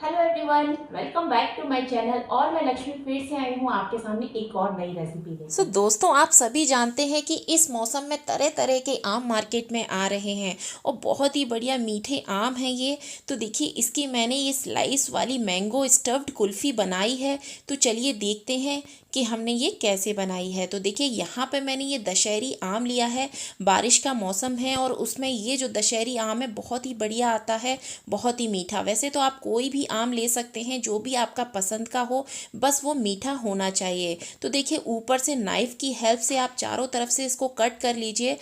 Hello everyone, welcome back to my channel. और मैं लक्ष्मी फिर से आई हूँ आपके सामने एक और नई रेसिपी लेकर। दोस्तों, आप सभी जानते हैं कि इस मौसम में तरह तरह के आम मार्केट में आ रहे हैं और बहुत ही बढ़िया मीठे आम हैं ये। तो देखिए, इसकी मैंने ये स्लाइस वाली मैंगो स्टफ्ड कुल्फ़ी बनाई है। तो चलिए देखते हैं कि हमने ये कैसे बनाई है। तो देखिए, यहाँ पे मैंने ये दशहरी आम लिया है। बारिश का मौसम है और उसमें ये जो दशहरी आम है बहुत ही बढ़िया आता है, बहुत ही मीठा। वैसे तो आप कोई भी आम ले सकते हैं जो भी आपका पसंद का हो, बस वो मीठा होना चाहिए। तो देखिए, ऊपर से नाइफ की हेल्प से आप चारों तरफ से इसको कट कर लीजिए,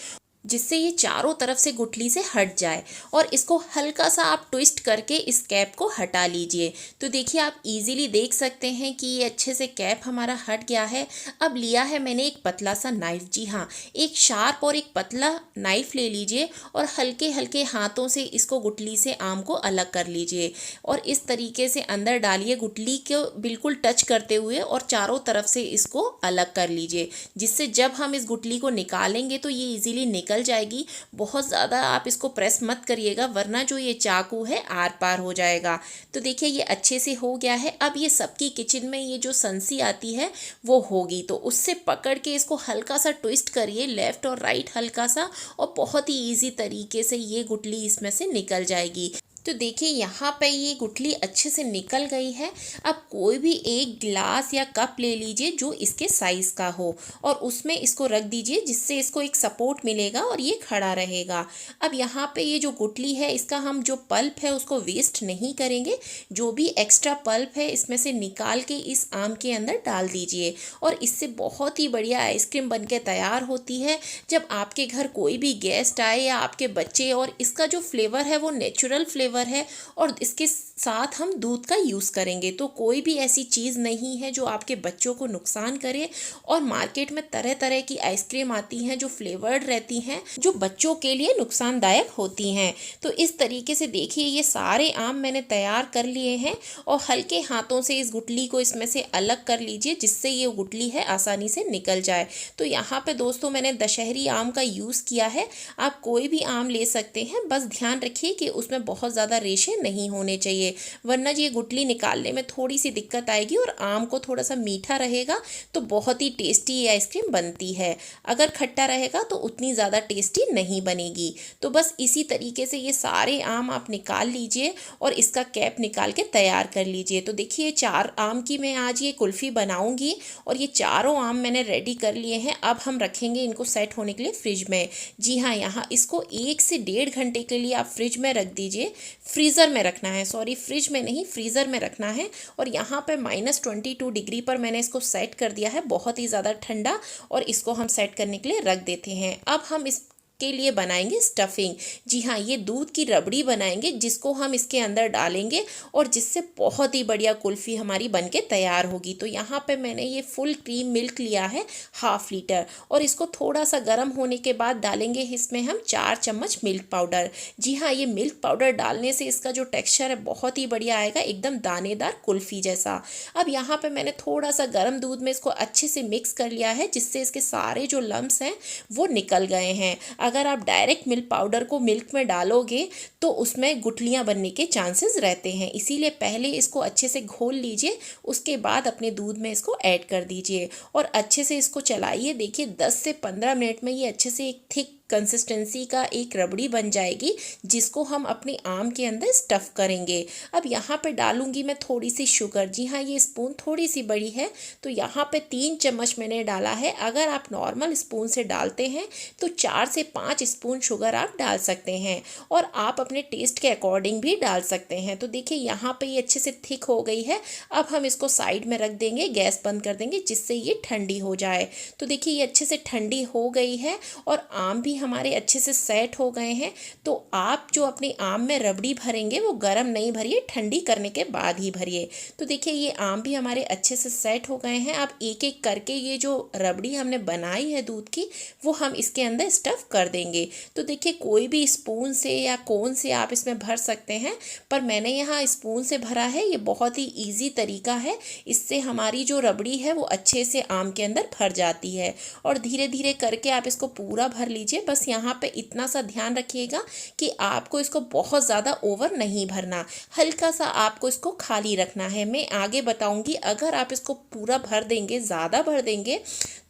जिससे ये चारों तरफ से गुठली से हट जाए। और इसको हल्का सा आप ट्विस्ट करके इस कैप को हटा लीजिए। तो देखिए, आप इजीली देख सकते हैं कि ये अच्छे से कैप हमारा हट गया है। अब लिया है मैंने एक पतला सा नाइफ। जी हाँ, एक शार्प और एक पतला नाइफ ले लीजिए और हल्के हल्के हाथों से इसको गुठली से आम को अलग कर लीजिए। और इस तरीके से अंदर डालिए, गुठली को बिल्कुल टच करते हुए, और चारों तरफ से इसको अलग कर लीजिए, जिससे जब हम इस गुठली को निकालेंगे तो ये इजीली निकल जाएगी। बहुत ज़्यादा आप इसको प्रेस मत करिएगा, वरना जो ये चाकू है आर पार हो जाएगा। तो देखिए, ये अच्छे से हो गया है। अब ये सबकी किचन में ये जो संसी आती है वो होगी, तो उससे पकड़ के इसको हल्का सा ट्विस्ट करिए, लेफ्ट और राइट हल्का सा, और बहुत ही ईजी तरीके से ये गुठली इसमें से निकल जाएगी। तो देखिए, यहाँ पे ये गुठली अच्छे से निकल गई है। अब कोई भी एक गिलास या कप ले लीजिए जो इसके साइज़ का हो, और उसमें इसको रख दीजिए, जिससे इसको एक सपोर्ट मिलेगा और ये खड़ा रहेगा। अब यहाँ पे ये जो गुठली है, इसका हम जो पल्प है उसको वेस्ट नहीं करेंगे। जो भी एक्स्ट्रा पल्प है इसमें से निकाल के इस आम के अंदर डाल दीजिए, और इससे बहुत ही बढ़िया आइसक्रीम बन के तैयार होती है। जब आपके घर कोई भी गेस्ट आए या आपके बच्चे, और इसका जो फ्लेवर है वो नेचुरल फ्लेवर है, और इसके साथ हम दूध का यूज़ करेंगे, तो कोई भी ऐसी चीज़ नहीं है जो आपके बच्चों को नुकसान करे। और मार्केट में तरह तरह की आइसक्रीम आती हैं जो फ्लेवर्ड रहती हैं, जो बच्चों के लिए नुकसानदायक होती हैं। तो इस तरीके से देखिए, ये सारे आम मैंने तैयार कर लिए हैं, और हल्के हाथों से इस गुठली को इसमें से अलग कर लीजिए, जिससे ये गुठली है आसानी से निकल जाए। तो यहाँ पे दोस्तों, मैंने दशहरी आम का यूज़ किया है। आप कोई भी आम ले सकते हैं, बस ध्यान रखिए कि उसमें बहुत ज़्यादा रेशे नहीं होने चाहिए, वरना ये गुठली निकालने में थोड़ी सी दिक्कत आएगी और आम को थोड़ा सा मीठा रहेगा तो बहुत ही टेस्टी ये आइसक्रीम बनती है। अगर खट्टा रहेगा तो उतनी ज़्यादा टेस्टी नहीं बनेगी। तो बस इसी तरीके से ये सारे आम आप निकाल लीजिए और इसका कैप निकाल के तैयार कर लीजिए। तो देखिए, 4 आम की मैं आज ये कुल्फ़ी बनाऊंगी, और ये चारों आम मैंने रेडी कर लिए हैं। अब हम रखेंगे इनको सेट होने के लिए फ्रिज में। जी हाँ, यहाँ इसको 1 से 1.5 घंटे के लिए आप फ्रिज में रख दीजिए। फ्रीज़र में रखना है, सॉरी, फ्रिज में नहीं, फ्रीज़र में रखना है। और यहाँ पे -22 डिग्री पर मैंने इसको सेट कर दिया है, बहुत ही ज़्यादा ठंडा। और इसको हम सेट करने के लिए रख देते हैं। अब हम इस के लिए बनाएंगे स्टफिंग। जी हाँ, ये दूध की रबड़ी बनाएंगे, जिसको हम इसके अंदर डालेंगे, और जिससे बहुत ही बढ़िया कुल्फ़ी हमारी बनके तैयार होगी। तो यहाँ पे मैंने ये फुल क्रीम मिल्क लिया है, 1/2 लीटर, और इसको थोड़ा सा गर्म होने के बाद डालेंगे इसमें हम 4 चम्मच मिल्क पाउडर। जी हाँ, ये मिल्क पाउडर डालने से इसका जो टेक्सचर है बहुत ही बढ़िया आएगा, एकदम दानेदार कुल्फ़ी जैसा। अब यहाँ पे मैंने थोड़ा सा गर्म दूध में इसको अच्छे से मिक्स कर लिया है, जिससे इसके सारे जो लम्स हैं वो निकल गए हैं। अगर आप डायरेक्ट मिल्क पाउडर को मिल्क में डालोगे तो उसमें गुठलियाँ बनने के चांसेस रहते हैं, इसीलिए पहले इसको अच्छे से घोल लीजिए, उसके बाद अपने दूध में इसको ऐड कर दीजिए और अच्छे से इसको चलाइए। देखिए, 10 से 15 मिनट में ये अच्छे से एक थिक कंसिस्टेंसी का एक रबड़ी बन जाएगी, जिसको हम अपने आम के अंदर स्टफ़ करेंगे। अब यहाँ पे डालूंगी मैं थोड़ी सी शुगर। जी हाँ, ये स्पून थोड़ी सी बड़ी है, तो यहाँ पे 3 चम्मच मैंने डाला है। अगर आप नॉर्मल स्पून से डालते हैं तो 4 से 5 स्पून शुगर आप डाल सकते हैं, और आप अपने टेस्ट के अकॉर्डिंग भी डाल सकते हैं। तो देखिए, यहाँ पे ये अच्छे से थिक हो गई है। अब हम इसको साइड में रख देंगे, गैस बंद कर देंगे, जिससे ये ठंडी हो जाए। तो देखिए, ये अच्छे से ठंडी हो गई है और आम भी हमारे अच्छे से सेट हो गए हैं। तो आप जो अपने आम में रबड़ी भरेंगे वो गर्म नहीं भरिए, ठंडी करने के बाद ही भरिए। तो देखिए, ये आम भी हमारे अच्छे से सेट हो गए हैं। अब एक एक करके ये जो रबड़ी हमने बनाई है दूध की, वो हम इसके अंदर स्टफ़ कर देंगे। तो देखिए, कोई भी स्पून से या कोन से आप इसमें भर सकते हैं, पर मैंने यहाँ स्पून से भरा है। ये बहुत ही ईजी तरीका है, इससे हमारी जो रबड़ी है वो अच्छे से आम के अंदर भर जाती है। और धीरे धीरे करके आप इसको पूरा भर लीजिए, बस यहाँ पे इतना सा ध्यान रखिएगा कि आपको इसको बहुत ज़्यादा ओवर नहीं भरना, हल्का सा आपको इसको खाली रखना है। मैं आगे बताऊंगी अगर आप इसको पूरा भर देंगे, ज़्यादा भर देंगे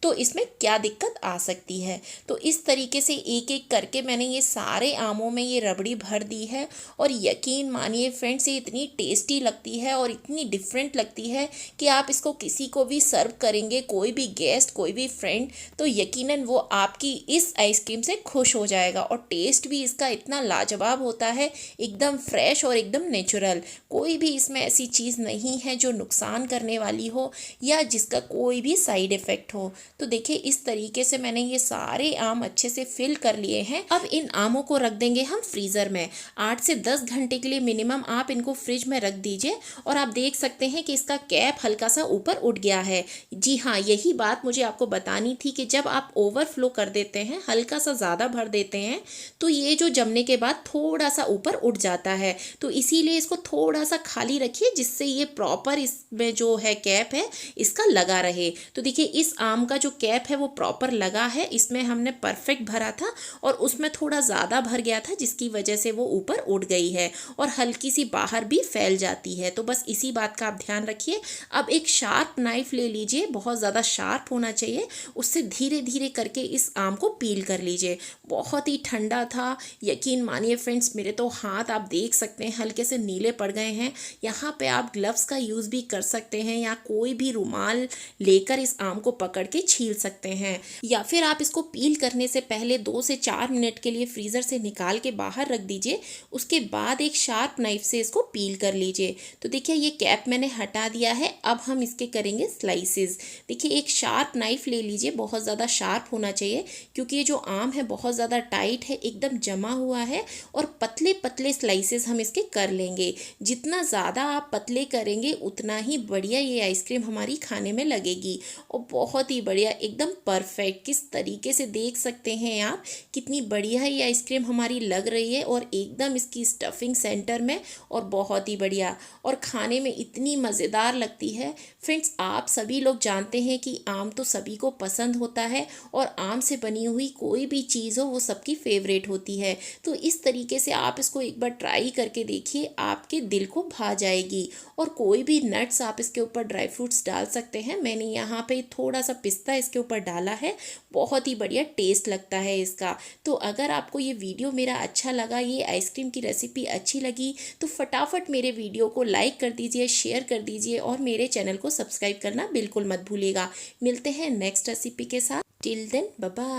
तो इसमें क्या दिक्कत आ सकती है। तो इस तरीके से एक एक करके मैंने ये सारे आमों में ये रबड़ी भर दी है और यकीन मानिए फ्रेंड्स ये इतनी टेस्टी लगती है और इतनी डिफरेंट लगती है कि आप इसको किसी को भी सर्व करेंगे, कोई भी गेस्ट, कोई भी फ्रेंड, तो यकीनन वो आपकी इस आइसक्रीम से खुश हो जाएगा। और टेस्ट भी इसका इतना लाजवाब होता है, एकदम फ्रेश और एकदम नेचुरल। कोई भी इसमें ऐसी चीज़ नहीं है जो नुकसान करने वाली हो या जिसका कोई भी साइड इफ़ेक्ट हो। तो देखिए इस तरीके से मैंने ये सारे आम अच्छे से फिल कर लिए हैं। अब इन आमों को रख देंगे हम फ्रीज़र में 8 से 10 घंटे के लिए मिनिमम आप इनको फ्रिज में रख दीजिए। और आप देख सकते हैं कि इसका कैप हल्का सा ऊपर उठ गया है। जी हाँ, यही बात मुझे आपको बतानी थी कि जब आप ओवरफ्लो कर देते हैं, हल्का सा ज़्यादा भर देते हैं, तो ये जो जमने के बाद थोड़ा सा ऊपर उठ जाता है। तो इसीलिए इसको थोड़ा सा खाली रखिए जिससे ये प्रॉपर इसमें जो है कैप है इसका लगा रहे। तो देखिए इस आम का जो कैप है वो प्रॉपर लगा है, इसमें हमने परफेक्ट भरा था और उसमें थोड़ा ज़्यादा भर गया था जिसकी वजह से वो ऊपर उड़ गई है और हल्की सी बाहर भी फैल जाती है। तो बस इसी बात का आप ध्यान रखिए। अब एक शार्प नाइफ ले लीजिए, बहुत ज़्यादा शार्प होना चाहिए, उससे धीरे धीरे करके इस आम को पील कर लीजिए। बहुत ही ठंडा था, यकीन मानिए फ्रेंड्स मेरे तो हाथ आप देख सकते हैं हल्के से नीले पड़ गए हैं। यहाँ पे आप ग्लव्स का यूज़ भी कर सकते हैं या कोई भी रुमाल लेकर इस आम को पकड़ के छील सकते हैं, या फिर आप इसको पील करने से पहले 2 से 4 मिनट के लिए फ्रीज़र से निकाल के बाहर रख दीजिए। उसके बाद एक शार्प नाइफ से इसको पील कर लीजिए। तो देखिए ये कैप मैंने हटा दिया है। अब हम इसके करेंगे स्लाइसेस। देखिए एक शार्प नाइफ ले लीजिए, बहुत ज़्यादा शार्प होना चाहिए क्योंकि ये जो आम है बहुत ज़्यादा टाइट है, एकदम जमा हुआ है और पतले पतले स्लाइसेस हम इसके कर लेंगे। जितना ज़्यादा आप पतले करेंगे उतना ही बढ़िया ये आइसक्रीम हमारी खाने में लगेगी और बहुत ही बढ़िया, एकदम परफेक्ट। किस तरीके से देख सकते हैं आप कितनी बढ़िया ये आइसक्रीम हमारी लग रही है और एकदम इसकी स्टफिंग सेंटर में और बहुत ही बढ़िया और खाने में इतनी मज़ेदार लगती है। फ्रेंड्स आप सभी लोग जानते हैं कि आम तो सभी को पसंद होता है और आम से बनी हुई कोई भी चीज़ हो वो सबकी फेवरेट होती है। तो इस तरीके से आप इसको एक बार ट्राई करके देखिए, आपके दिल को भा जाएगी। और कोई भी नट्स आप इसके ऊपर ड्राई फ्रूट्स डाल सकते हैं। मैंने यहाँ पे थोड़ा सा पिस्ता इसके ऊपर डाला है, बहुत ही बढ़िया टेस्ट लगता है इसका। तो अगर आपको ये वीडियो मेरा अच्छा लगा, ये आइसक्रीम की रेसिपी अच्छी लगी तो फटाफट मेरे वीडियो को लाइक कर दीजिए, शेयर कर दीजिए और मेरे चैनल को सब्सक्राइब करना बिल्कुल मत भूलिएगा। मिलते हैं नेक्स्ट रेसिपी के साथ। Till then bye bye.